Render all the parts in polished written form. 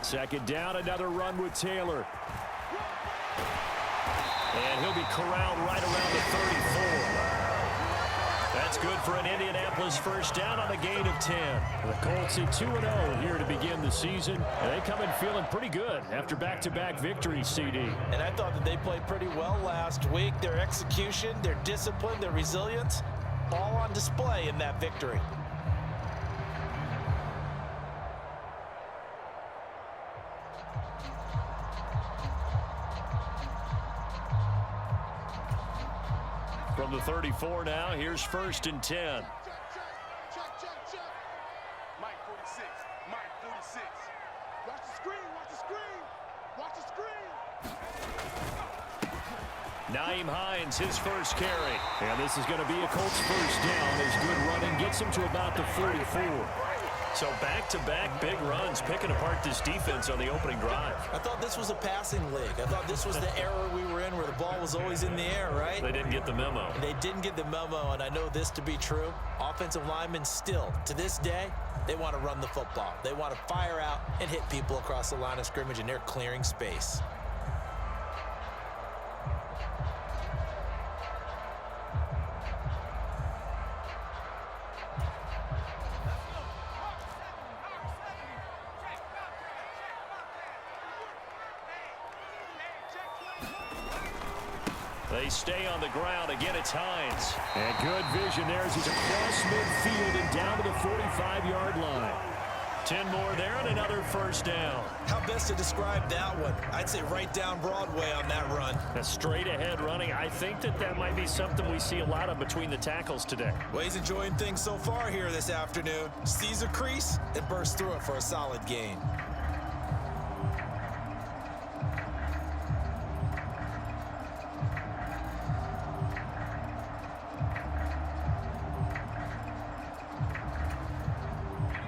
Second down, another run with Taylor. And he'll be corralled right around the 34. That's good for an Indianapolis first down on a gain of 10. The Colts at 2-0 here to begin the season. And they come in feeling pretty good after back-to-back victories, CD. And I thought that they played pretty well last week. Their execution, their discipline, their resilience, all on display in that victory. From the 34 now, here's first and 10. Check. Mike 46. Mike 46. Watch the screen. Watch the screen. Watch the screen. Nyheim Hines, his first carry. And this is going to be a Colts first down as good running gets him to about the 44. So back-to-back big runs picking apart this defense on the opening drive. I thought this was a passing league. I thought this was the era we were in where the ball was always in the air, right? They didn't get the memo. They didn't get the memo, and I know this to be true. Offensive linemen still, to this day, they want to run the football. They want to fire out and hit people across the line of scrimmage, and they're clearing space. They stay on the ground. Again, it's Hines. And good vision there as he's across midfield and down to the 45-yard line. 10 more there and another first down. How best to describe that one? I'd say right down Broadway on that run. A straight ahead running. I think that might be something we see a lot of between the tackles today. Well, he's enjoying things so far here this afternoon. Sees a crease and bursts through it for a solid gain.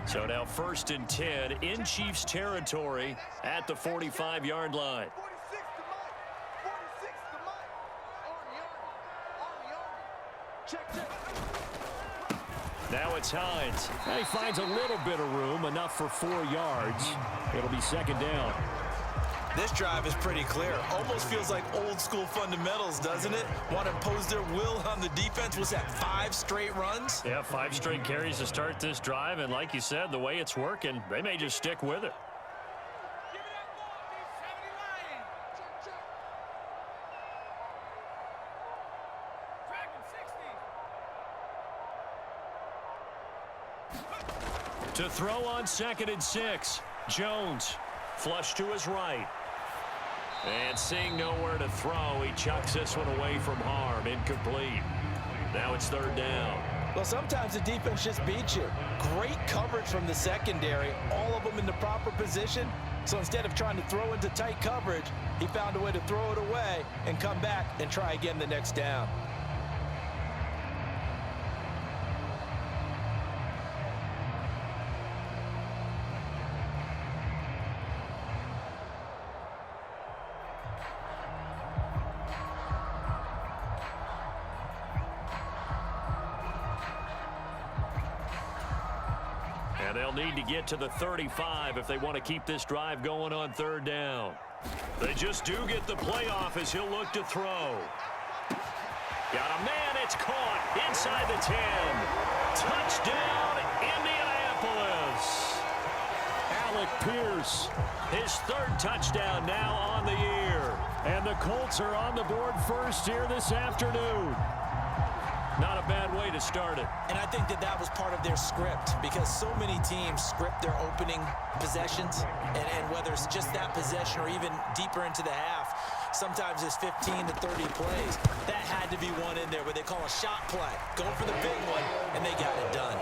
So now first and 10 in Chiefs territory at the 45-yard line. 46 to Mike. 46 to Mike. Army. Check. Now it's Hines. And he finds a little bit of room, enough for 4 yards. It'll be second down. This drive is pretty clear. Almost feels like old school fundamentals, doesn't it? Want to impose their will on the defense. Was that 5 straight runs? Yeah, 5 straight carries to start this drive. And like you said, the way it's working, they may just stick with it. To throw on second and 6. Jones, flush to his right. And seeing nowhere to throw, he chucks this one away from harm. Incomplete. Now it's third down. Well, sometimes the defense just beats you. Great coverage from the secondary, all of them in the proper position. So instead of trying to throw into tight coverage, he found a way to throw it away and come back and try again the next down. And they'll need to get to the 35 if they want to keep this drive going on third down. They just do get the playoff as he'll look to throw. Got a man, it's caught inside the 10. Touchdown, Indianapolis. Alec Pierce, his 3rd touchdown now on the year. And the Colts are on the board first here this afternoon. Not a bad way to start it. And I think that was part of their script because so many teams script their opening possessions. And whether it's just that possession or even deeper into the half, sometimes it's 15 to 30 plays. That had to be one in there where they call a shot play. Go for the big one, and they got it done.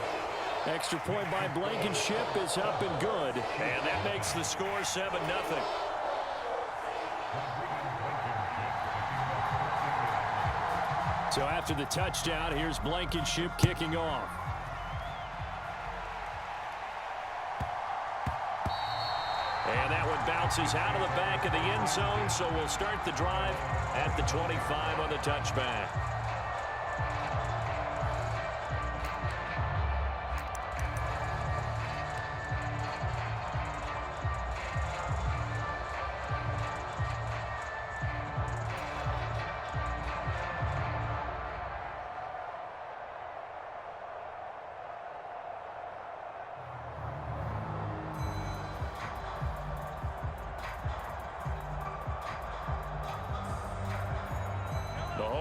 Extra point by Blankenship is up and good. And that makes the score 7-0. So after the touchdown, here's Blankenship kicking off. And that one bounces out of the back of the end zone, so we'll start the drive at the 25 on the touchback.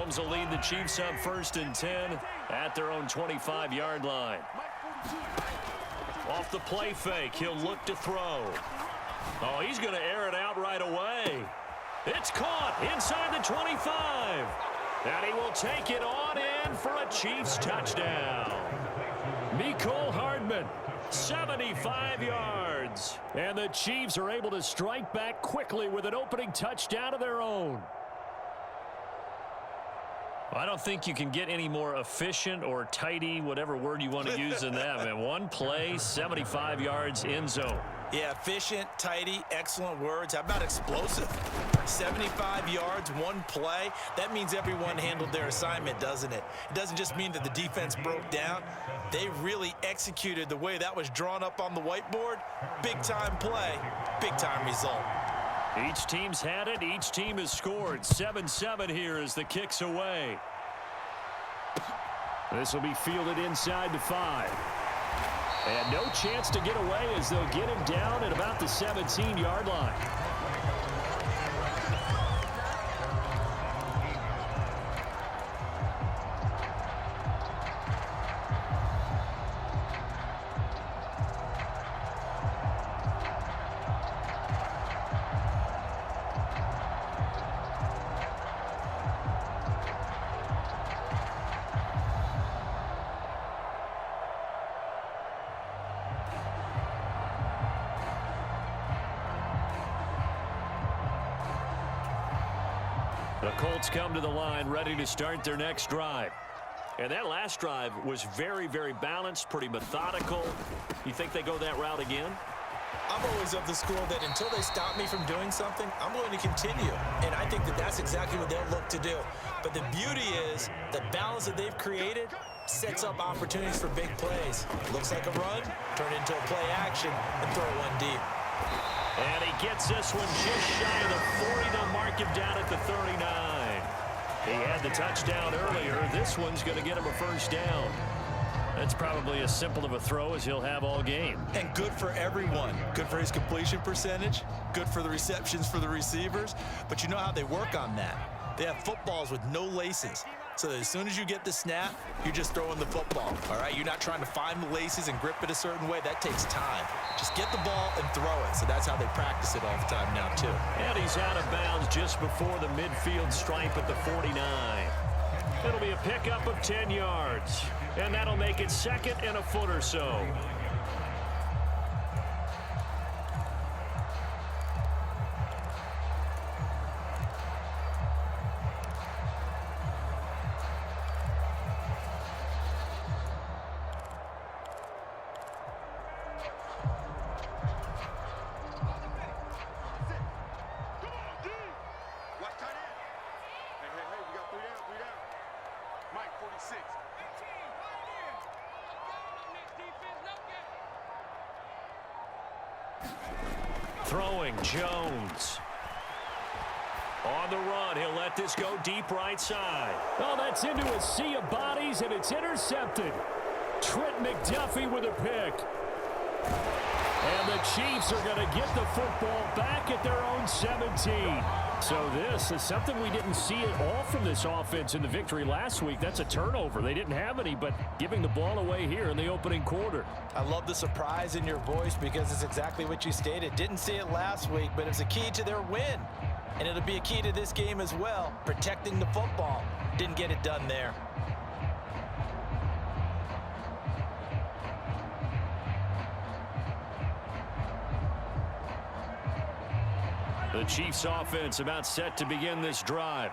Mahomes will lead the Chiefs up 1st and 10 at their own 25-yard line. Off the play fake, he'll look to throw. Oh, he's going to air it out right away. It's caught inside the 25. And he will take it on in for a Chiefs touchdown. Mecole Hardman, 75 yards. And the Chiefs are able to strike back quickly with an opening touchdown of their own. I don't think you can get any more efficient or tidy, whatever word you want to use than that, man. One play, 75 yards, end zone. Yeah, efficient, tidy, excellent words. How about explosive? 75 yards, one play. That means everyone handled their assignment, doesn't it? It doesn't just mean that the defense broke down. They really executed the way that was drawn up on the whiteboard. Big-time play, big-time result. Each team's had it. Each team has scored. 7-7 here as the kick's away. This will be fielded inside the 5. And no chance to get away as they'll get him down at about the 17-yard line. The Colts come to the line ready to start their next drive. And that last drive was very, very balanced, pretty methodical. You think they go that route again? I'm always of the school that until they stop me from doing something, I'm going to continue. And I think that that's exactly what they'll look to do. But the beauty is the balance that they've created sets up opportunities for big plays. Looks like a run, turn it into a play action, and throw one deep. And he gets this one just shy of the 40. They'll mark him down at the 39. He had the touchdown earlier. This one's going to get him a first down. That's probably as simple of a throw as he'll have all game. And good for everyone. Good for his completion percentage. Good for the receptions for the receivers. But you know how they work on that. They have footballs with no laces. So that as soon as you get the snap, you're just throwing the football, all right? You're not trying to find the laces and grip it a certain way. That takes time. Just get the ball and throw it. So that's how they practice it all the time now, too. And he's out of bounds just before the midfield stripe at the 49. It'll be a pickup of 10 yards. And that'll make it 2nd and a foot or so. Throwing, Jones. On the run, he'll let this go deep right side. Oh, that's into a sea of bodies, and it's intercepted. Trent McDuffie with a pick. And the Chiefs are going to get the football back at their own 17. So this is something we didn't see at all from this offense in the victory last week. That's a turnover. They didn't have any, but giving the ball away here in the opening quarter. I love the surprise in your voice because it's exactly what you stated. Didn't see it last week, but it's a key to their win. And it'll be a key to this game as well, protecting the football. Didn't get it done there. The Chiefs offense about set to begin this drive.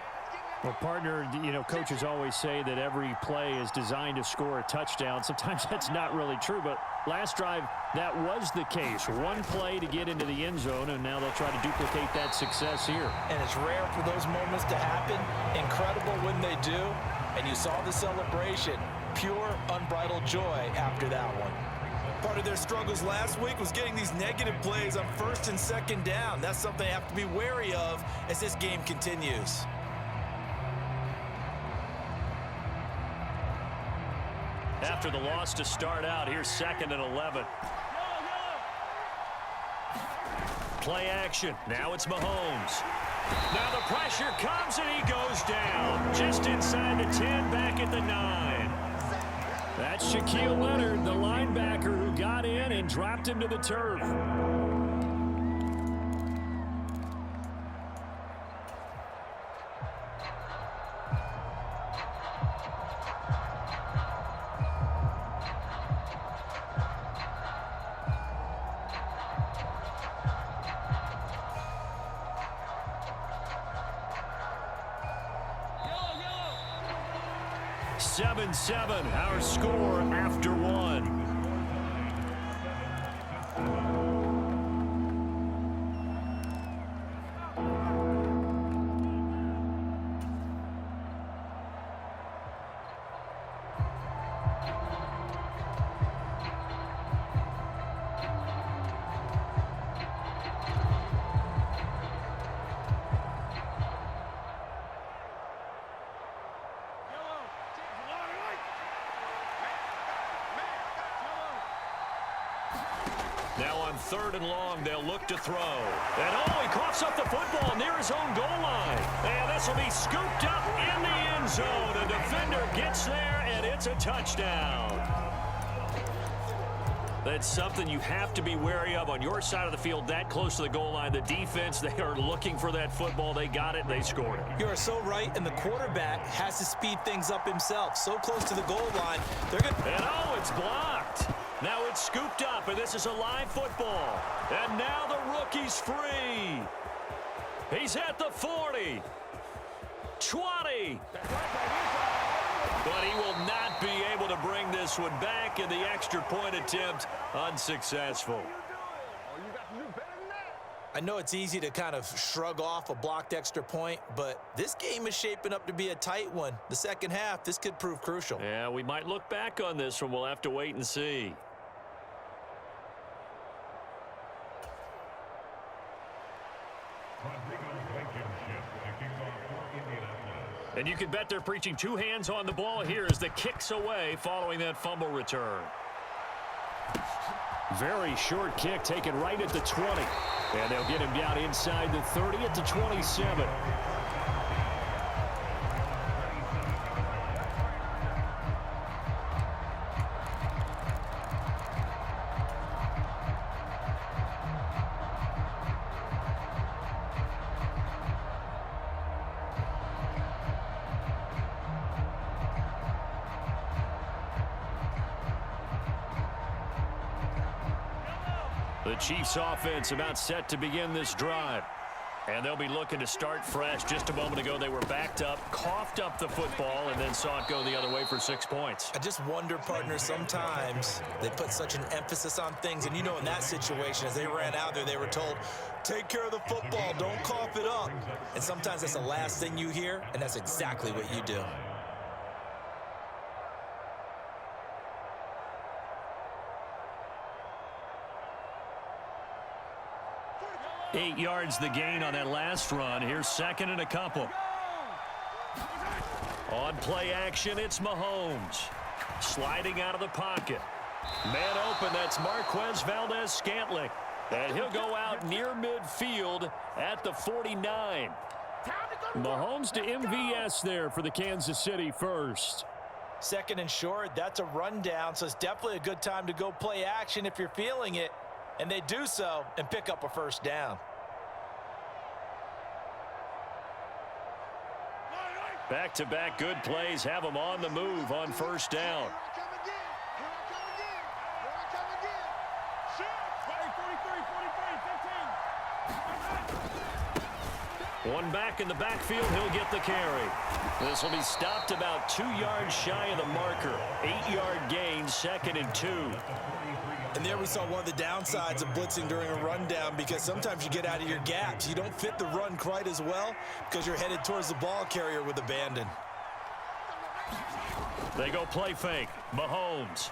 Well, partner, you know, coaches always say that every play is designed to score a touchdown. Sometimes that's not really true, but last drive, that was the case. One play to get into the end zone, and now they'll try to duplicate that success here. And it's rare for those moments to happen. Incredible when they do. And you saw the celebration. Pure, unbridled joy after that one. Part of their struggles last week was getting these negative plays on 1st and 2nd down. That's something they have to be wary of as this game continues. After the loss to start out, here's 2nd and 11. Play action. Now it's Mahomes. Now the pressure comes, and he goes down. Just inside the 10, back at the 9. That's Shaquille Leonard, the linebacker who got in and dropped him to the turf. Yellow. 7-7, our score after one. Now on 3rd and long, they'll look to throw. And he coughs up the football near his own goal line. And this will be scooped up in the end zone. A defender gets there, and it's a touchdown. That's something you have to be wary of on your side of the field, that close to the goal line. The defense, they are looking for that football. They got it, they scored it. You are so right, and the quarterback has to speed things up himself. So close to the goal line, they're going to... And it's blocked. Now it's scooped up, and this is a live football. And now the rookie's free. He's at the 40. 20. But he will not be able to bring this one back, and the extra point attempt unsuccessful. I know it's easy to kind of shrug off a blocked extra point, but this game is shaping up to be a tight one. The second half, this could prove crucial. Yeah, we might look back on this one. We'll have to wait and see. And you can bet they're preaching two hands on the ball here as the kick's away following that fumble return. Very short kick taken right at the 20. And they'll get him down inside the 30 at the 27. The Chiefs offense about set to begin this drive. And they'll be looking to start fresh. Just a moment ago, they were backed up, coughed up the football, and then saw it go the other way for 6 points. I just wonder, partner, sometimes they put such an emphasis on things. And, you know, in that situation, as they ran out there, they were told, take care of the football, don't cough it up. And sometimes that's the last thing you hear, and that's exactly what you do. 8 yards the gain on that last run. Here's second and a couple. On play action, it's Mahomes. Sliding out of the pocket. Man open, that's Marquez Valdes-Scantling. And he'll go out near midfield at the 49. Mahomes to MVS there for the Kansas City first. Second and short, that's a rundown, so it's definitely a good time to go play action if you're feeling it. And they do so and pick up a first down. Back-to-back good plays have them on the move on first down. One back in the backfield, he'll get the carry. This will be stopped about 2 yards shy of the marker. 8-yard gain, second and 2. And there we saw one of the downsides of blitzing during a rundown, because sometimes you get out of your gaps. You don't fit the run quite as well because you're headed towards the ball carrier with abandon. They go play fake. Mahomes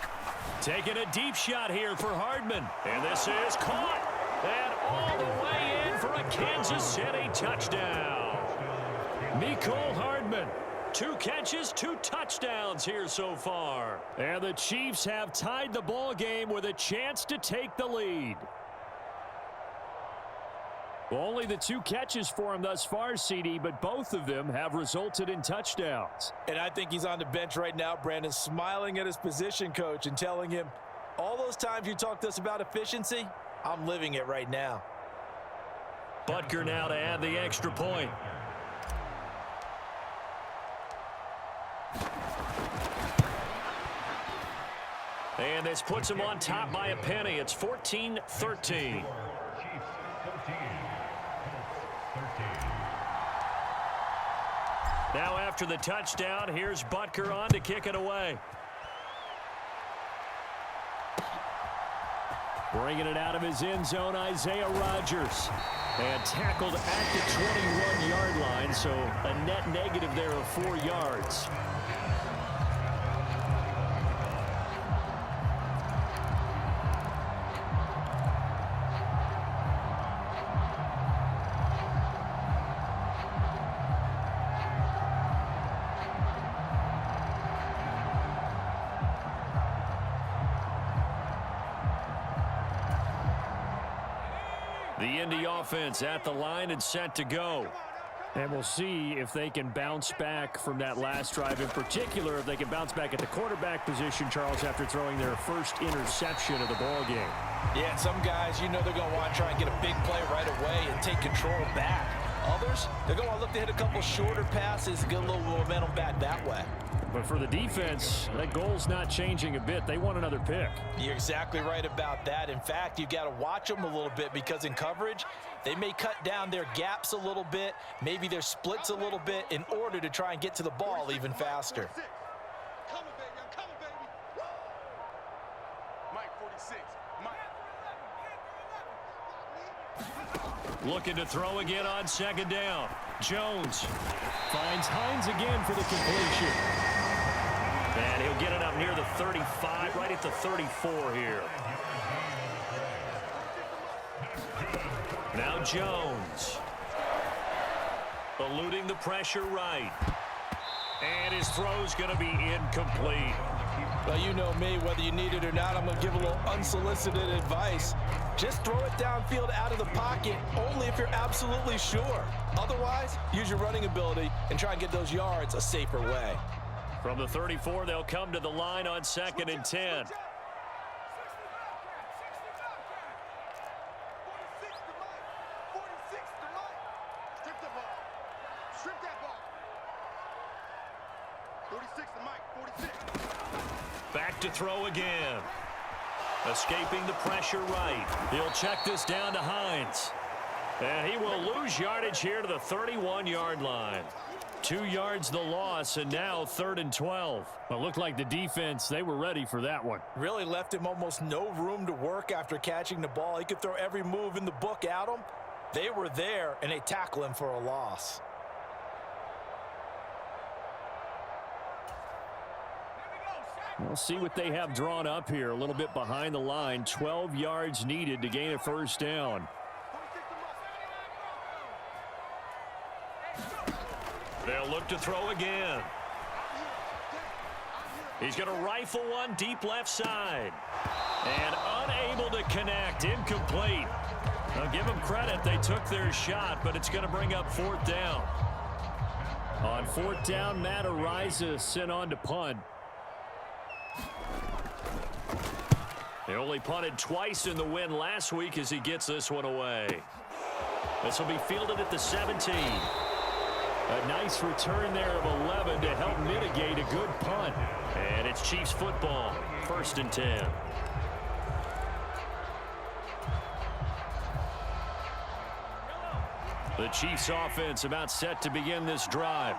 taking a deep shot here for Hardman. And this is caught. And all the way in for a Kansas City touchdown. Mecole Hardman. 2 catches, 2 touchdowns here so far. And the Chiefs have tied the ball game with a chance to take the lead. Well, only the 2 catches for him thus far, CD, but both of them have resulted in touchdowns. And I think he's on the bench right now, Brandon, smiling at his position coach and telling him, all those times you talked to us about efficiency, I'm living it right now. Butker now to add the extra point. And this puts him on top by a penny. It's 14-13. Now after the touchdown, here's Butker on to kick it away. Bringing it out of his end zone, Isaiah Rodgers. And tackled at the 21-yard line, so a net negative there of 4 yards. The Indy offense at the line and set to go. And we'll see if they can bounce back from that last drive. In particular, if they can bounce back at the quarterback position, Charles, after throwing their first interception of the ball game. Yeah, some guys, you know they're going to want to try and get a big play right away and take control back. Others, they're going to want to look to hit a couple shorter passes and get a little momentum back that way. But for the defense, that goal's not changing a bit. They want another pick. You're exactly right about that. In fact, you've got to watch them a little bit because in coverage, they may cut down their gaps a little bit, maybe their splits a little bit in order to try and get to the ball even faster. Coming, baby. I'm coming, baby. Mike 46. Mike. Looking to throw again on second down. Jones finds Hines again for the completion. And he'll get it up near the 35, right at the 34 here. Now Jones. Eluding the pressure right. And his throw's going to be incomplete. Well, you know me, whether you need it or not, I'm going to give a little unsolicited advice. Just throw it downfield out of the pocket only if you're absolutely sure. Otherwise, use your running ability and try and get those yards a safer way. From the 34, they'll come to the line on 2nd and 10. 46 to Mike. Strip the ball. Strip that ball. 46 to Mike. 46. Back to throw again. Escaping the pressure right. He'll check this down to Hines. And he will lose yardage here to the 31-yard line. 2 yards the loss, and now 3rd and 12. Well, it looked like the defense, they were ready for that one. Really left him almost no room to work after catching the ball. He could throw every move in the book at him. They were there, and they tackle him for a loss. We'll see what they have drawn up here. A little bit behind the line. 12 yards needed to gain a first down. They'll look to throw again. He's going to rifle one deep left side. And unable to connect. Incomplete. Now give them credit. They took their shot, but it's going to bring up 4th down. On 4th down, Matt Araiza sent on to punt. They only punted twice in the win last week as he gets this one away. This will be fielded at the 17. A nice return there of 11 to help mitigate a good punt. And it's Chiefs football, 1st and 10. The Chiefs offense about set to begin this drive.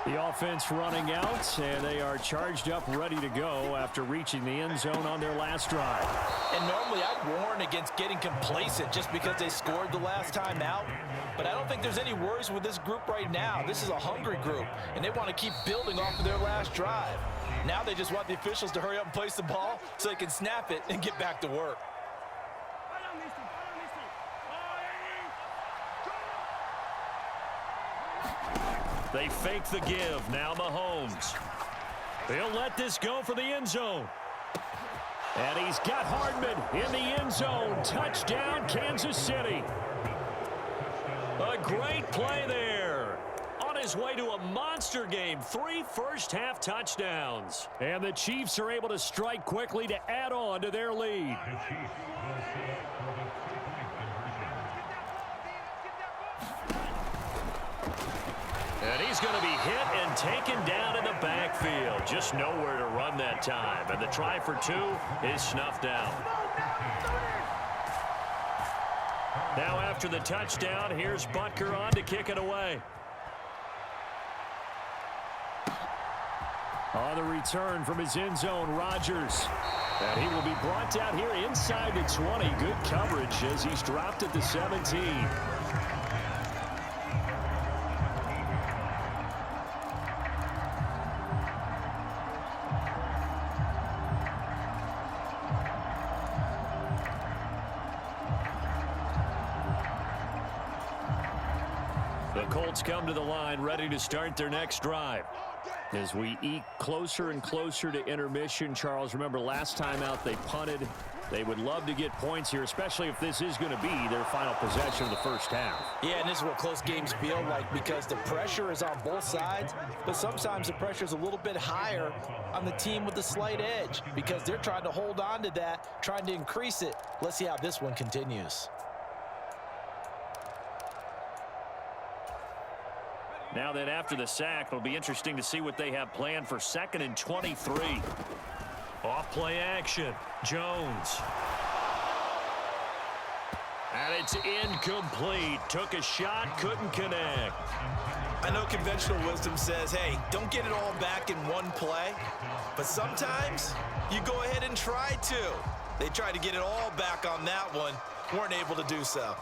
The offense running out, and they are charged up, ready to go after reaching the end zone on their last drive. And normally I'd warn against getting complacent just because they scored the last time out. But I don't think there's any worries with this group right now. This is a hungry group, and they want to keep building off of their last drive. Now they just want the officials to hurry up and place the ball so they can snap it and get back to work. They fake the give. Now Mahomes. He'll let this go for the end zone. And he's got Hardman in the end zone. Touchdown, Kansas City. Great play there. On his way to a monster game, 3 first-half touchdowns. And the Chiefs are able to strike quickly to add on to their lead. And he's going to be hit and taken down in the backfield. Just nowhere to run that time. And the try for 2 is snuffed out. Now after the touchdown, here's Butker on to kick it away. On the return from his end zone, Rodgers. And he will be brought down here inside the 20. Good coverage as he's dropped at the 17. The Colts come to the line, ready to start their next drive. As we eke closer and closer to intermission, Charles, remember last time out they punted. They would love to get points here, especially if this is going to be their final possession of the first half. Yeah, and this is what close games feel like because the pressure is on both sides, but sometimes the pressure is a little bit higher on the team with the slight edge because they're trying to hold on to that, trying to increase it. Let's see how this one continues. Now then, after the sack, it'll be interesting to see what they have planned for 2nd and 23. Off play action. Jones. And it's incomplete. Took a shot, couldn't connect. I know conventional wisdom says, hey, don't get it all back in one play, but sometimes you go ahead and try to. They tried to get it all back on that one, weren't able to do so.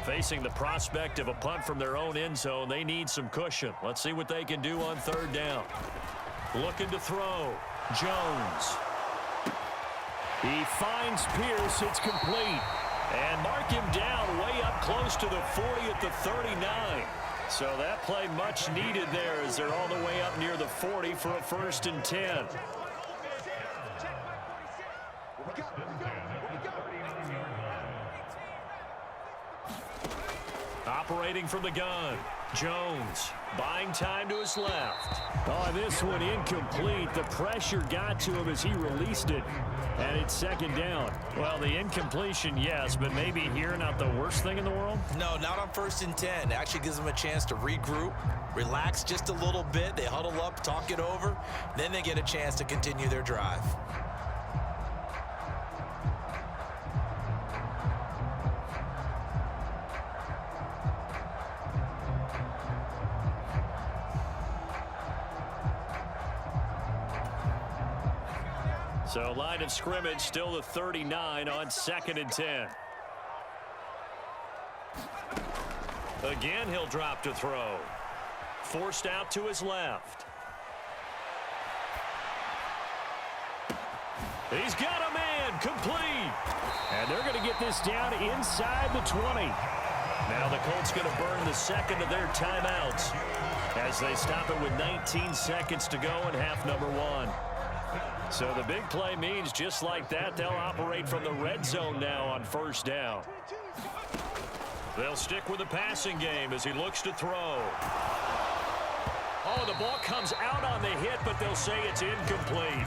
Facing the prospect of a punt from their own end zone, they need some cushion. Let's see what they can do on 3rd down. Looking to throw. Jones. He finds Pierce. It's complete. And mark him down way up close to the 40 at the 39. So that play much needed there as they're all the way up near the 40 for a 1st and 10. Operating from the gun. Jones buying time to his left. Oh, this one incomplete. The pressure got to him as he released it. And it's 2nd down. Well, the incompletion, yes, but maybe here not the worst thing in the world? No, not on 1st and 10. It actually gives them a chance to regroup, relax just a little bit. They huddle up, talk it over. Then they get a chance to continue their drive. So line of scrimmage still the 39 on 2nd and 10. Again, he'll drop to throw. Forced out to his left. He's got a man, complete. And they're going to get this down inside the 20. Now the Colts going to burn the 2nd of their timeouts as they stop it with 19 seconds to go in half number 1. So the big play means just like that, they'll operate from the red zone now on 1st down. They'll stick with the passing game as he looks to throw. Oh, the ball comes out on the hit, but they'll say it's incomplete.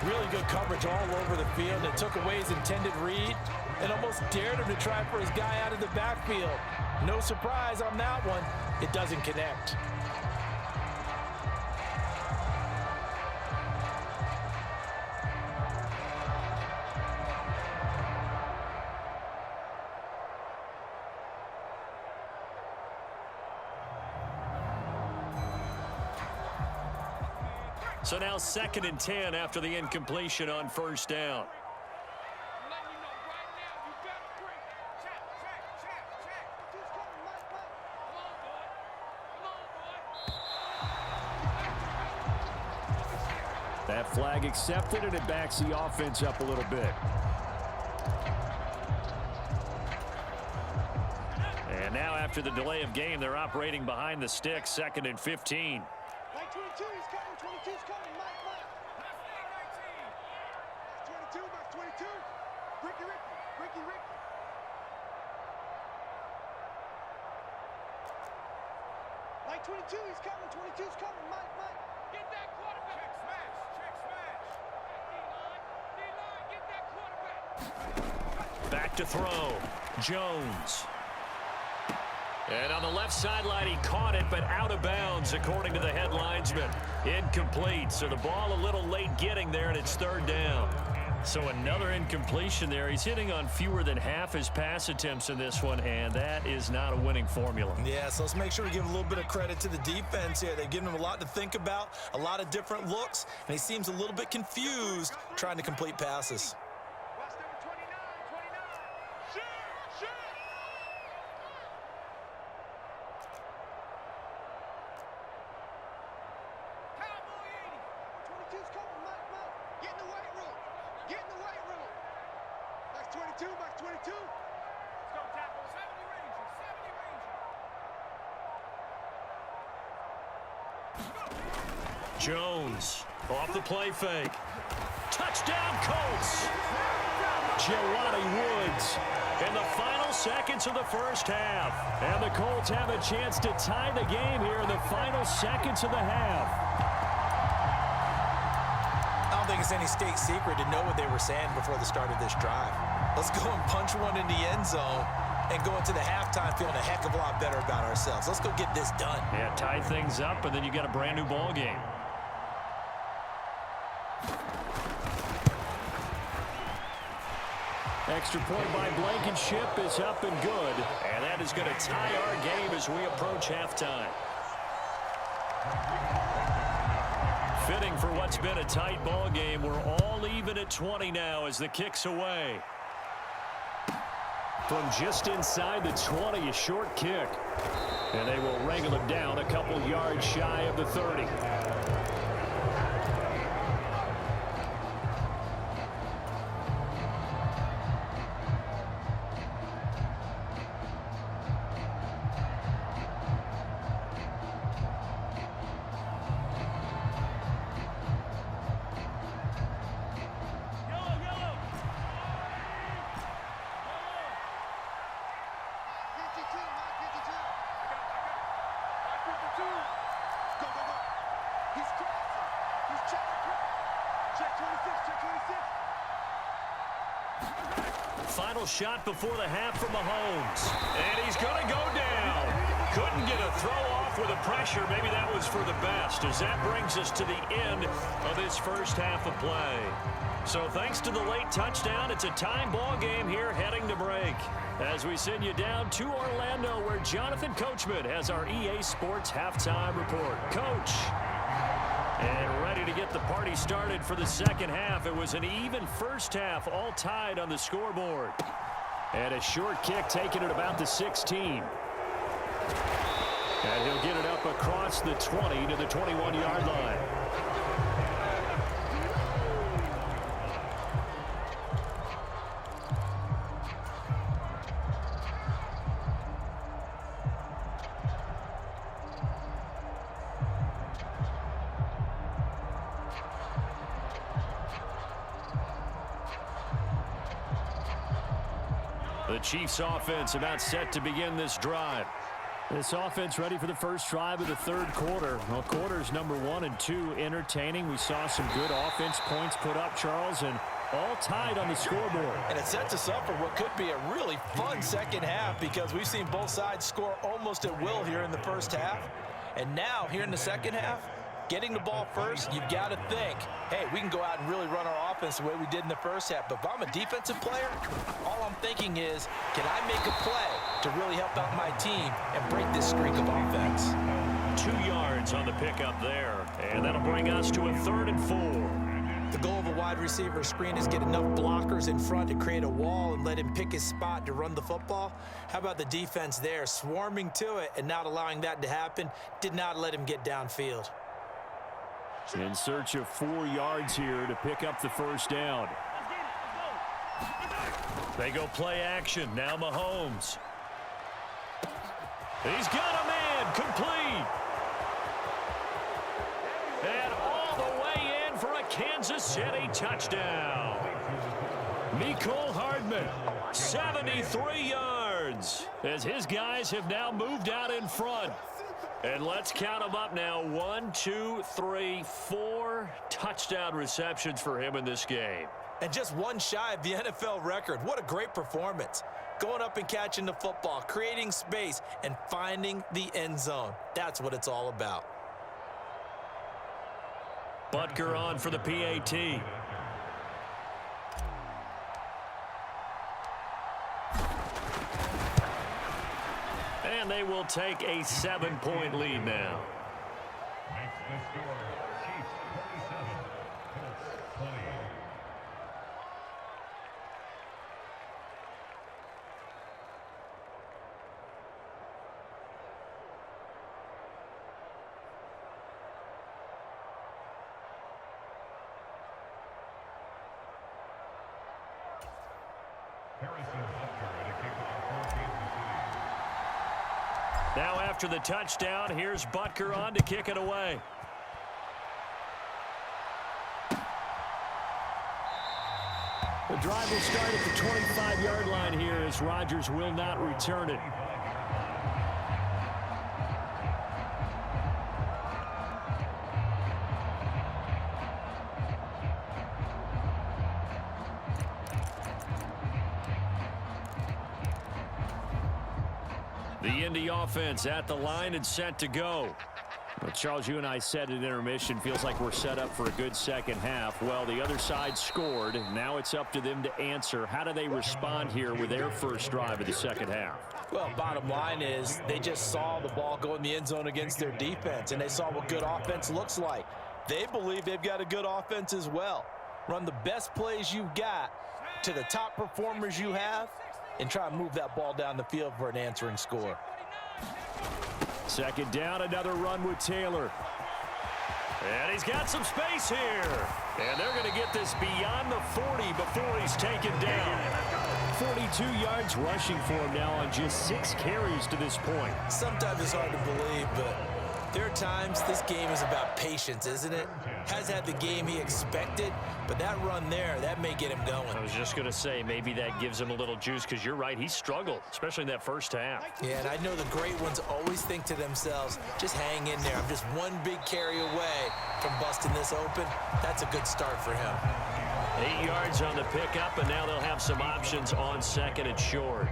Really good coverage all over the field. It took away his intended read and almost dared him to try for his guy out of the backfield. No surprise on that one. It doesn't connect. So now 2nd and 10 after the incompletion on 1st down. That flag accepted, and it backs the offense up a little bit. And now after the delay of game, they're operating behind the sticks, 2nd and 15. Like 22, he's coming. 22's coming. Mike. 22, Mike 22. Ricky. Like 22, he's coming. 22's coming. Mike. Get that quarterback. Check smash. D-line, get that quarterback. Back to throw. Jones. And on the left sideline, he caught it, but out of bounds, according to the head linesman. Incomplete, so the ball a little late getting there, and it's 3rd down. So another incompletion there. He's hitting on fewer than half his pass attempts in this one, and that is not a winning formula. Yeah, so let's make sure we give a little bit of credit to the defense here. They've given him a lot to think about, a lot of different looks, and he seems a little bit confused trying to complete passes. Watch number 29. Shoot. Cowboy 80. 22's coming. Mike. Get in the weight room. Max 22. Let's go, tackle. 70 Ranger. Jones off the play fake. Touchdown, Colts. Jelani Woods in the final seconds of the first half. And the Colts have a chance to tie the game here in the final seconds of the half. I don't think it's any state secret to know what they were saying before the start of this drive. Let's go and punch one in the end zone and go into the halftime feeling a heck of a lot better about ourselves. Let's go get this done. Yeah, tie things up, and then you got a brand new ball game. Extra point by Blankenship is up and good. And that is going to tie our game as we approach halftime. Fitting for what's been a tight ball game. We're all even at 20 now as the kick's away. From just inside the 20, a short kick. And they will wrangle him down a couple yards shy of the 30. Final shot before the half from Mahomes. And he's going to go down. Couldn't get a throw off with the pressure. Maybe that was for the best, as that brings us to the end of this first half of play. So thanks to the late touchdown, it's a time ball game here heading to break. As we send you down to Orlando, where Jonathan Coachman has our EA Sports halftime report. Coach. And ready to get the party started for the second half. It was an even first half, all tied on the scoreboard. And a short kick taken at about the 16. And he'll get it up across the 20 to the 21-yard line. The Chiefs offense about set to begin this drive. This offense ready for the first drive of the third quarter. Well, quarters number 1 and 2 entertaining. We saw some good offense points put up, Charles, and all tied on the scoreboard. And it sets us up for what could be a really fun second half, because we've seen both sides score almost at will here in the first half. And now, here in the second half, getting the ball first, you've got to think, hey, we can go out and really run our offense the way we did in the first half. But if I'm a defensive player, all I'm thinking is, can I make a play to really help out my team and break this streak of offense? 2 yards on the pickup there, and that'll bring us to a 3rd and 4. The goal of a wide receiver screen is get enough blockers in front to create a wall and let him pick his spot to run the football. How about the defense there, swarming to it and not allowing that to happen? Did not let him get downfield. In search of 4 yards here to pick up the first down. They go play action. Now Mahomes. He's got a man. Complete. And all the way in for a Kansas City touchdown. Mecole Hardman, 73 yards, as his guys have now moved out in front. And let's count them up now. 1, 2, 3, 4 touchdown receptions for him in this game. And just one shy of the NFL record. What a great performance. Going up and catching the football, creating space, and finding the end zone. That's what it's all about. Butker on for the PAT. And they will take a 7-point lead now. Makes the score Chiefs 37, Colts 20. Harrison Butker at a kickoff for Kansas City. Now after the touchdown, here's Butker on to kick it away. The drive will start at the 25-yard line here as Rodgers will not return it. The Indy offense at the line and set to go. Well, Charles, you and I said at intermission, feels like we're set up for a good second half. Well, the other side scored. Now it's up to them to answer. How do they respond here with their first drive of the second half? Well, bottom line is they just saw the ball go in the end zone against their defense, and they saw what good offense looks like. They believe they've got a good offense as well. Run the best plays you've got to the top performers you have, and try to move that ball down the field for an answering score. Second down, another run with Taylor. And he's got some space here. And they're going to get this beyond the 40 before he's taken down. 42 yards rushing for him now on just 6 carries to this point. Sometimes it's hard to believe, but there are times this game is about patience, isn't it? Has had the game he expected, but that run there, that may get him going. I was just going to say, maybe that gives him a little juice, because you're right, he struggled, especially in that first half. Yeah, and I know the great ones always think to themselves, just hang in there. I'm just one big carry away from busting this open. That's a good start for him. 8 yards on the pickup, and now they'll have some options on second and short.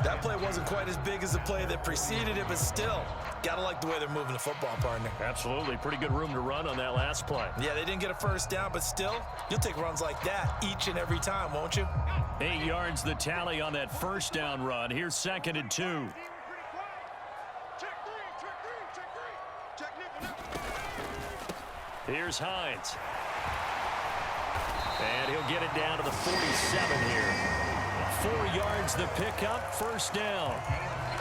That play wasn't quite as big as the play that preceded it, but still, got to like the way they're moving the football, partner. Absolutely. Pretty good room to run on that last play. Yeah, they didn't get a first down, but still, you'll take runs like that each and every time, won't you? 8 yards the tally on that first down run. Here's second and 2. Here's Hines. And he'll get it down to the 47 here. 4 yards the pickup, first down.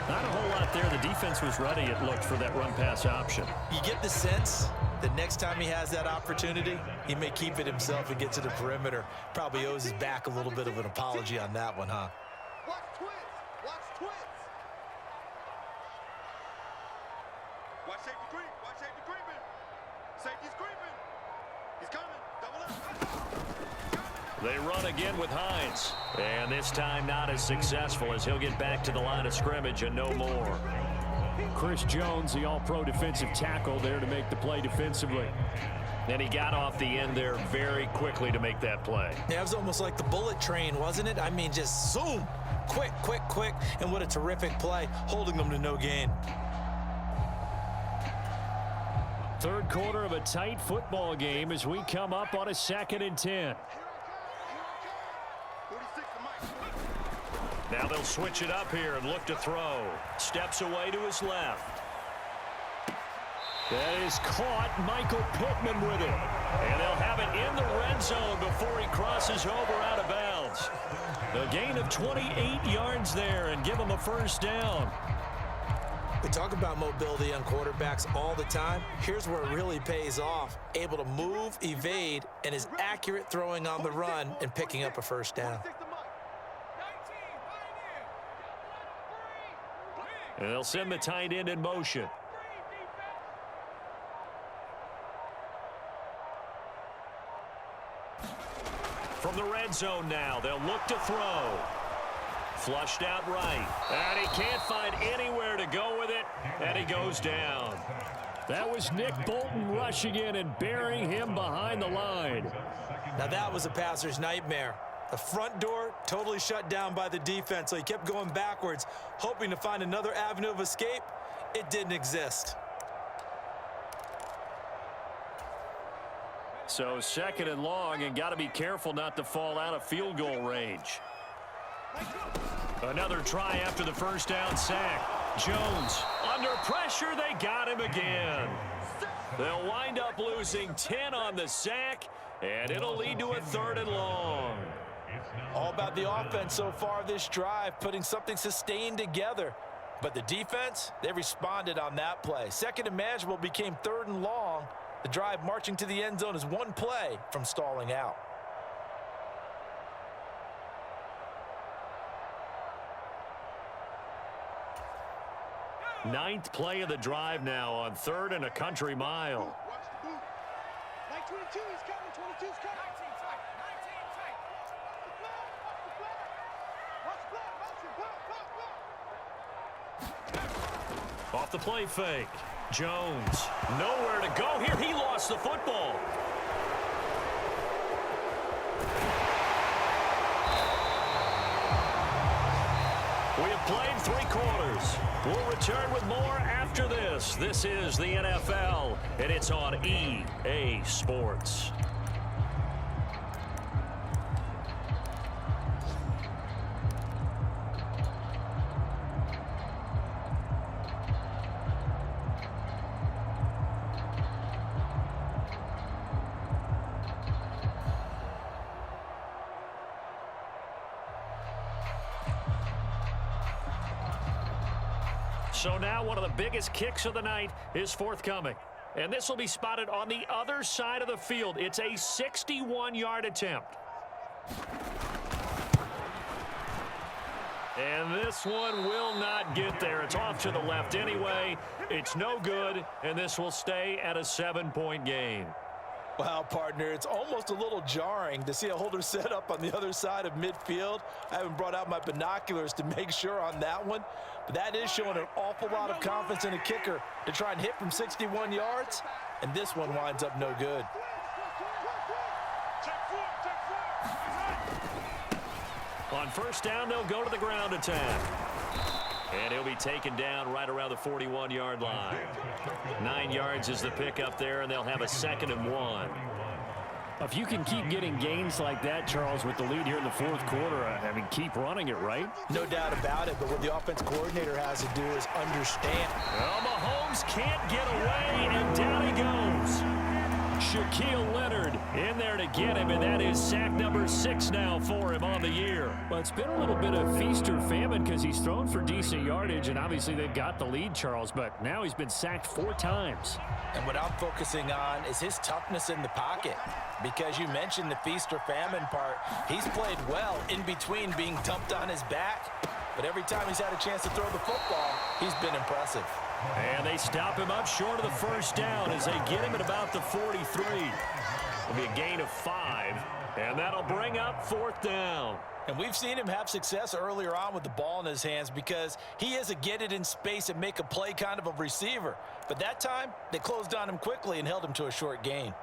Not a whole lot there. The defense was ready, it looked, for that run-pass option. You get the sense that next time he has that opportunity, he may keep it himself and get to the perimeter. Probably owes his back a little bit of an apology on that one, huh? Watch twist. Watch twist. Watch safety creep. Watch safety creeping. Safety's creeping. He's coming. Double up. They run again with Hines. And this time not as successful, as he'll get back to the line of scrimmage and no more. Chris Jones, the all-pro defensive tackle, there to make the play defensively. And he got off the end there very quickly to make that play. Yeah, it was almost like the bullet train, wasn't it? I mean, just zoom. Quick, quick, quick. And what a terrific play, holding them to no gain. Third quarter of a tight football game as we come up on a 2nd and 10. Now they'll switch it up here and look to throw. Steps away to his left. That is caught. Michael Pittman with it. And they'll have it in the red zone before he crosses over out of bounds. A gain of 28 yards there and give him a first down. We talk about mobility on quarterbacks all the time. Here's where it really pays off. Able to move, evade, and is accurate throwing on the run and picking up a first down. And they'll send the tight end in motion. From the red zone now, they'll look to throw. Flushed out right. And he can't find anywhere to go with it, and he goes down. That was Nick Bolton rushing in and burying him behind the line. Now that was a passer's nightmare. The front door totally shut down by the defense, so he kept going backwards, hoping to find another avenue of escape. It didn't exist. So 2nd and long, and got to be careful not to fall out of field goal range. Another try after the first down sack. Jones under pressure. They got him again. They'll wind up losing 10 on the sack, and it'll lead to a 3rd and long. All about the offense so far this drive, putting something sustained together. But the defense, they responded on that play. 2nd and manageable became 3rd and long. The drive marching to the end zone is one play from stalling out. Ninth play of the drive now on 3rd and a country mile. 22, he's coming. 22's coming. 19 tight. 19 tight. Off the play fake. Jones, nowhere to go here. He lost the football. We have played 3 quarters. We'll return with more after this. This is the NFL, and it's on EA Sports. So now one of the biggest kicks of the night is forthcoming. And this will be spotted on the other side of the field. It's a 61-yard attempt. And this one will not get there. It's off to the left anyway. It's no good, and this will stay at a 7-point game. Wow, partner, it's almost a little jarring to see a holder set up on the other side of midfield. I haven't brought out my binoculars to make sure on that one, but that is showing an awful lot of confidence in a kicker to try and hit from 61 yards, and this one winds up no good. On first down, they'll go to the ground attack. And he'll be taken down right around the 41-yard line. 9 yards is the pickup there, and they'll have a 2nd and 1. If you can keep getting gains like that, Charles, with the lead here in the 4th quarter, I mean, keep running it, right? No doubt about it, but what the offense coordinator has to do is understand. Well, Mahomes can't get away, and down he goes. Shaquille Leonard in there to get him, and that is sack number 6 now for him on the year. Well, it's been a little bit of feast or famine because he's thrown for decent yardage, and obviously they've got the lead, Charles, but now he's been sacked 4 times. And what I'm focusing on is his toughness in the pocket, because you mentioned the feast or famine part. He's played well in between being dumped on his back, but every time he's had a chance to throw the football, he's been impressive. And they stop him up short of the first down as they get him at about the 43. It'll be a gain of 5, and that'll bring up 4th down. And we've seen him have success earlier on with the ball in his hands because he is a get it in space and make a play kind of a receiver. But that time, they closed on him quickly and held him to a short gain.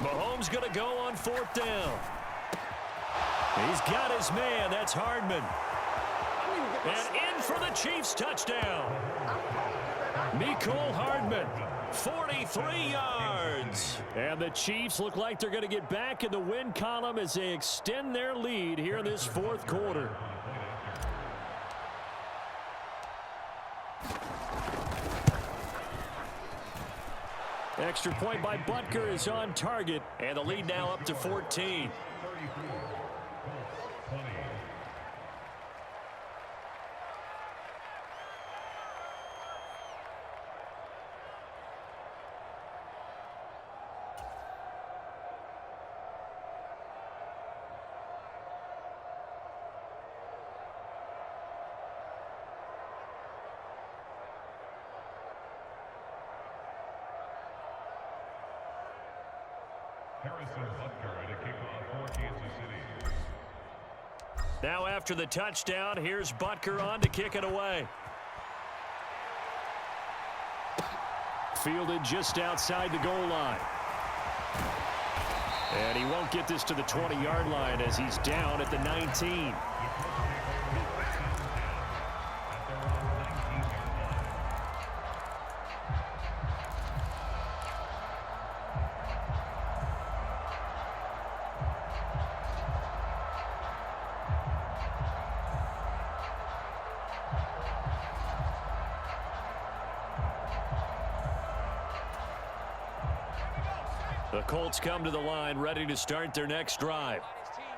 Mahomes going to go on 4th down. He's got his man. That's Hardman. And in for the Chiefs touchdown. Mecole Hardman, 43 yards. And the Chiefs look like they're going to get back in the win column as they extend their lead here in this fourth quarter. Extra point by Butker is on target. And the lead now up to 14. Harrison Butker to kick off for Kansas City. Now after the touchdown, here's Butker on to kick it away. Fielded just outside the goal line. And he won't get this to the 20-yard line as he's down at the 19. The Colts come to the line ready to start their next drive.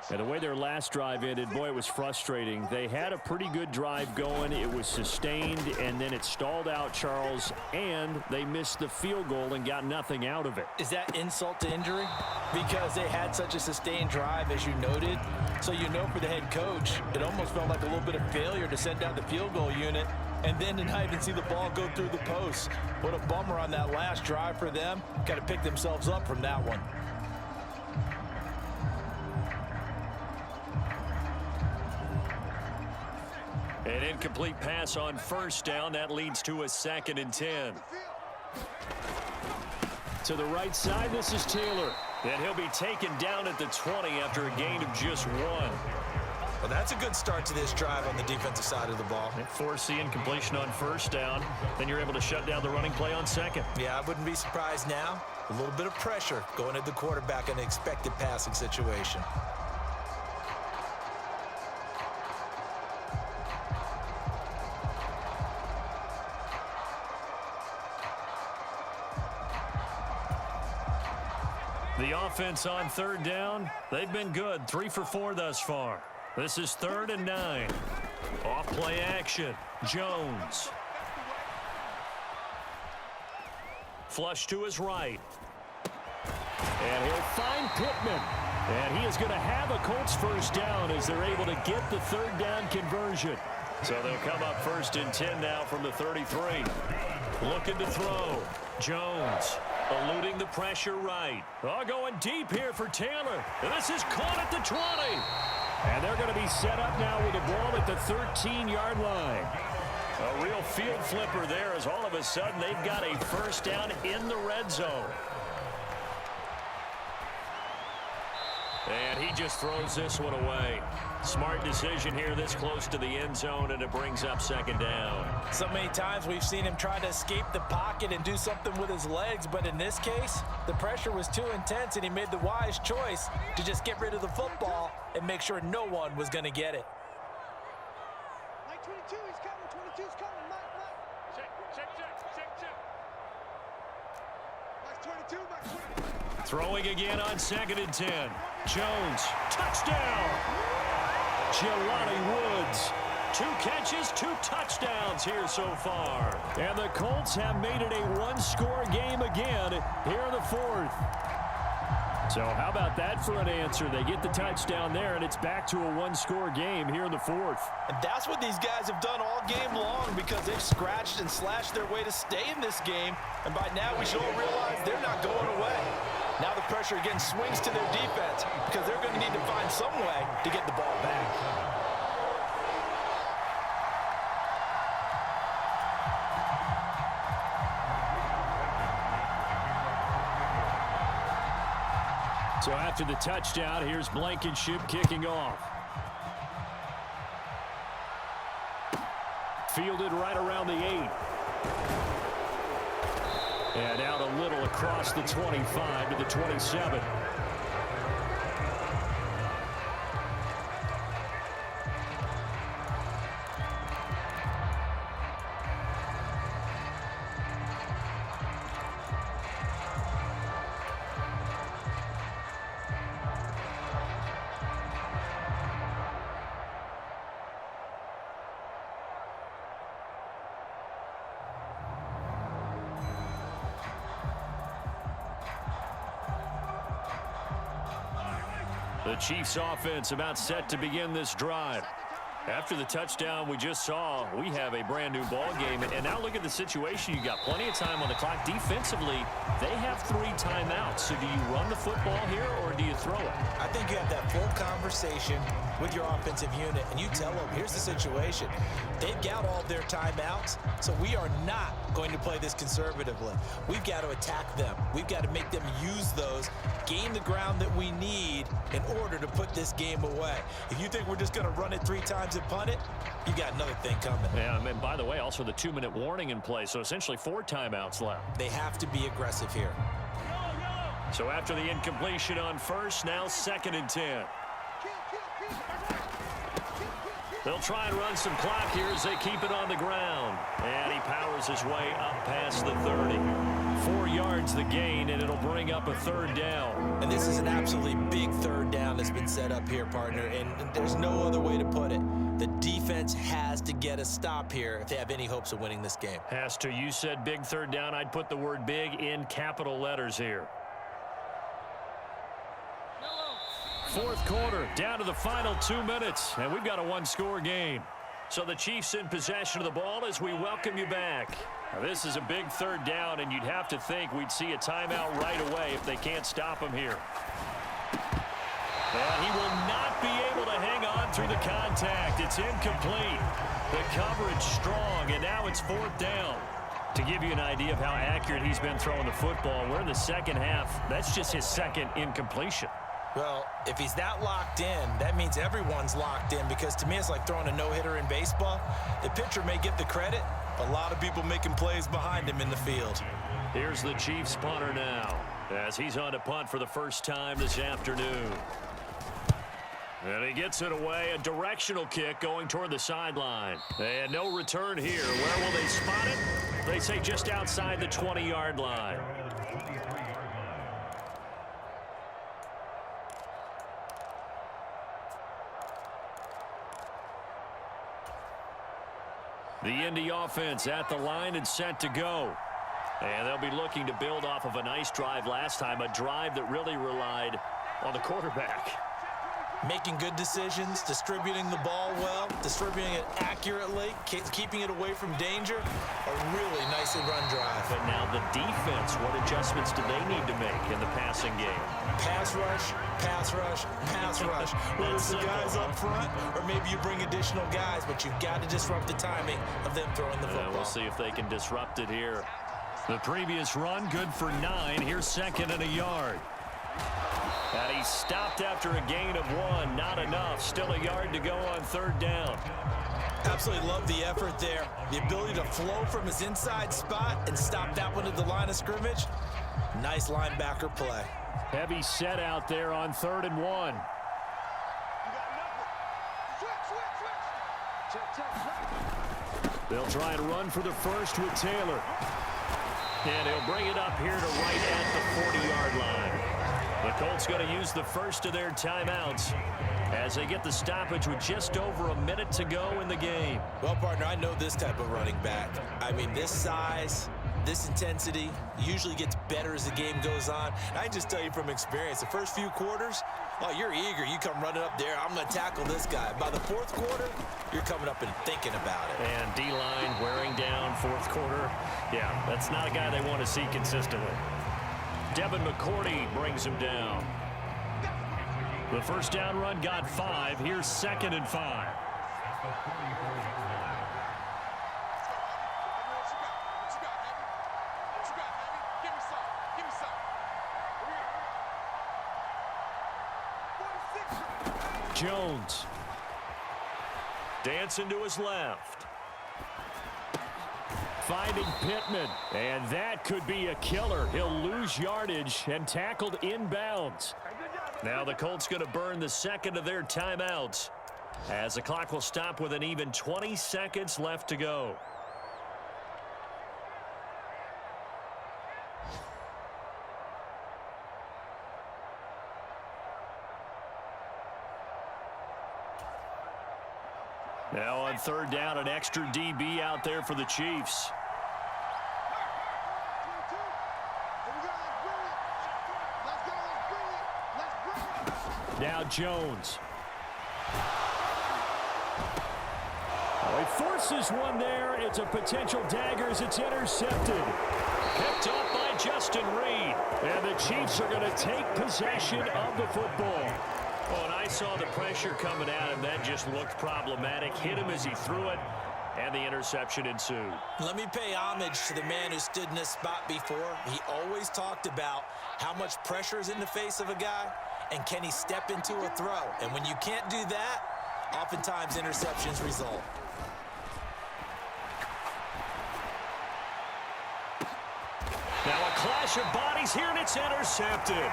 And the way their last drive ended, boy, it was frustrating. They had a pretty good drive going. It was sustained, and then it stalled out, Charles, and they missed the field goal and got nothing out of it. Is that insult to injury? Because they had such a sustained drive, as you noted. So you know for the head coach, it almost felt like a little bit of failure to send down the field goal unit and then to not even see the ball go through the post. What a bummer on that last drive for them. Got to pick themselves up from that one. An incomplete pass on first down. That leads to a 2nd and 10. To the right side, this is Taylor. And he'll be taken down at the 20 after a gain of just 1. Well, that's a good start to this drive on the defensive side of the ball. Force the incompletion on first down. Then you're able to shut down the running play on second. Yeah, I wouldn't be surprised now. A little bit of pressure going at the quarterback in an expected passing situation. The offense on third down, they've been good. 3 for 4 thus far. This is 3rd and 9. Off play action. Jones. Flush to his right. And he'll find Pittman. And he is going to have a Colts first down as they're able to get the 3rd down conversion. So they'll come up 1st and 10 now from the 33. Looking to throw. Jones eluding the pressure right. Oh, going deep here for Taylor. And this is caught at the 20. And they're going to be set up now with the ball at the 13-yard line. A real field flipper there as all of a sudden they've got a first down in the red zone. And he just throws this one away. Smart decision here this close to the end zone, and it brings up 2nd down. So many times we've seen him try to escape the pocket and do something with his legs, but in this case, the pressure was too intense, and he made the wise choice to just get rid of the football and make sure no one was going to get it. Mike 22, he's coming. 22's coming. Mike. Check. Mike's 22, Mike's 22. Throwing again on 2nd and 10. Jones, touchdown! Jelani Woods, 2 catches, 2 touchdowns here so far. And the Colts have made it a one-score game again here in the 4th. So how about that for an answer? They get the touchdown there, and it's back to a one-score game here in the 4th. And that's what these guys have done all game long because they've scratched and slashed their way to stay in this game. And by now we should all realize they're not going away. Now the pressure again swings to their defense because they're going to need to find some way to get the ball back. So after the touchdown, here's Blankenship kicking off. Fielded right around the 8. And out a little across the 25 to the 27. The Chiefs offense about set to begin this drive. After the touchdown we just saw, we have a brand new ball game. And now look at the situation. You got plenty of time on the clock. Defensively, they have 3 timeouts. So do you run the football here or do you throw it? I think you have that full conversation with your offensive unit, and you tell them, here's the situation. They've got all their timeouts, so we are not going to play this conservatively. We've got to attack them. We've got to make them use those, gain the ground that we need in order to put this game away. If you think we're just going to run it 3 times and punt it, you got another thing coming. Yeah, and by the way, also the 2-minute warning in play, so essentially 4 timeouts left. They have to be aggressive here. So after the incompletion on first, now 2nd and 10. They'll try and run some clock here as they keep it on the ground. And he powers his way up past the 30. 4 yards the gain, and it'll bring up a 3rd down. And this is an absolutely big 3rd down that's been set up here, partner, and there's no other way to put it. The defense has to get a stop here if they have any hopes of winning this game. Has to. You said big 3rd down. I'd put the word big in capital letters here. 4th quarter, down to the final 2 minutes, and we've got a 1-score game. So the Chiefs in possession of the ball as we welcome you back. Now, this is a big 3rd down, and you'd have to think we'd see a timeout right away if they can't stop him here. And he will not be able to hang on through the contact. It's incomplete. The coverage strong, and now it's 4th down. To give you an idea of how accurate he's been throwing the football, we're in the second half. That's just his 2nd incompletion. Well, if he's that locked in, that means everyone's locked in, because to me it's like throwing a no-hitter in baseball. The pitcher may get the credit, a lot of people making plays behind him in the field. Here's the Chiefs punter now as he's on to punt for the first time this afternoon. And he gets it away, a directional kick going toward the sideline. And no return here. Where will they spot it? They say just outside the 20-yard line. The Indy offense at the line and set to go. And they'll be looking to build off of a nice drive last time, a drive that really relied on the quarterback. Making good decisions, distributing the ball well, distributing it accurately, keeping it away from danger. A really nicely run drive. But now the defense, what adjustments do they need to make in the passing game? Pass rush, pass rush, pass rush. Whether it's the guys up front or maybe you bring additional guys, but you've got to disrupt the timing of them throwing the football. We'll see if they can disrupt it here. The previous run, good for 9. Here's 2nd and a yard. And he stopped after a gain of 1. Not enough. Still a yard to go on 3rd down. Absolutely love the effort there. The ability to flow from his inside spot and stop that one at the line of scrimmage. Nice linebacker play. Heavy set out there on 3rd and 1. They'll try and run for the first with Taylor. And he'll bring it up here to right at the 40-yard line. The Colts going to use the first of their timeouts as they get the stoppage with just over a minute to go in the game. Well, partner, I know this type of running back. I mean, this size, this intensity usually gets better as the game goes on. And I just tell you from experience, the first few quarters, oh, you're eager. You come running up there. I'm going to tackle this guy. By the 4th quarter, you're coming up and thinking about it. And D-line wearing down 4th quarter. Yeah, that's not a guy they want to see consistently. Devin McCourty brings him down. The first down run got 5. Here's 2nd and 5. Jones. Dancing to his left. finding Pittman. And that could be a killer. He'll lose yardage and tackled inbounds. Now the Colts going to burn the second of their timeouts as the clock will stop with an even 20 seconds left to go. Now on third down, an extra DB out there for the Chiefs. Now Jones. Oh, he forces one there. It's a potential dagger as it's intercepted. Picked up by Justin Reed. And the Chiefs are going to take possession of the football. Oh, and I saw the pressure coming at him. That just looked problematic. Hit him as he threw it, and the interception ensued. Let me pay homage to the man who stood in this spot before. He always talked about how much pressure is in the face of a guy, and can he step into a throw? And when you can't do that, oftentimes interceptions result. Now a clash of bodies here, and it's intercepted.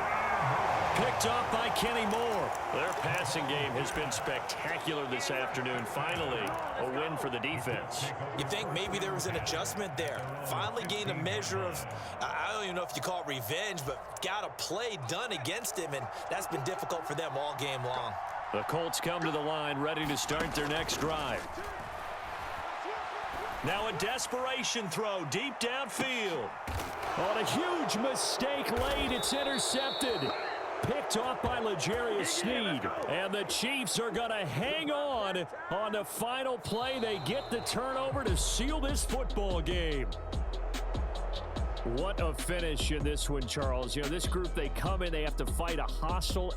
Picked off by Kenny Moore. Their passing game has been spectacular this afternoon. Finally, a win for the defense. You think maybe there was an adjustment there. Finally gained a measure of, I don't even know if you call it revenge, but got a play done against him, and that's been difficult for them all game long. The Colts come to the line ready to start their next drive. Now a desperation throw deep downfield. On a huge mistake late, it's intercepted. Picked off by L'Jarius Sneed. And the Chiefs are going to hang on the final play. They get the turnover to seal this football game. What a finish in this one, Charles. You know, this group, they come in, they have to fight a hostile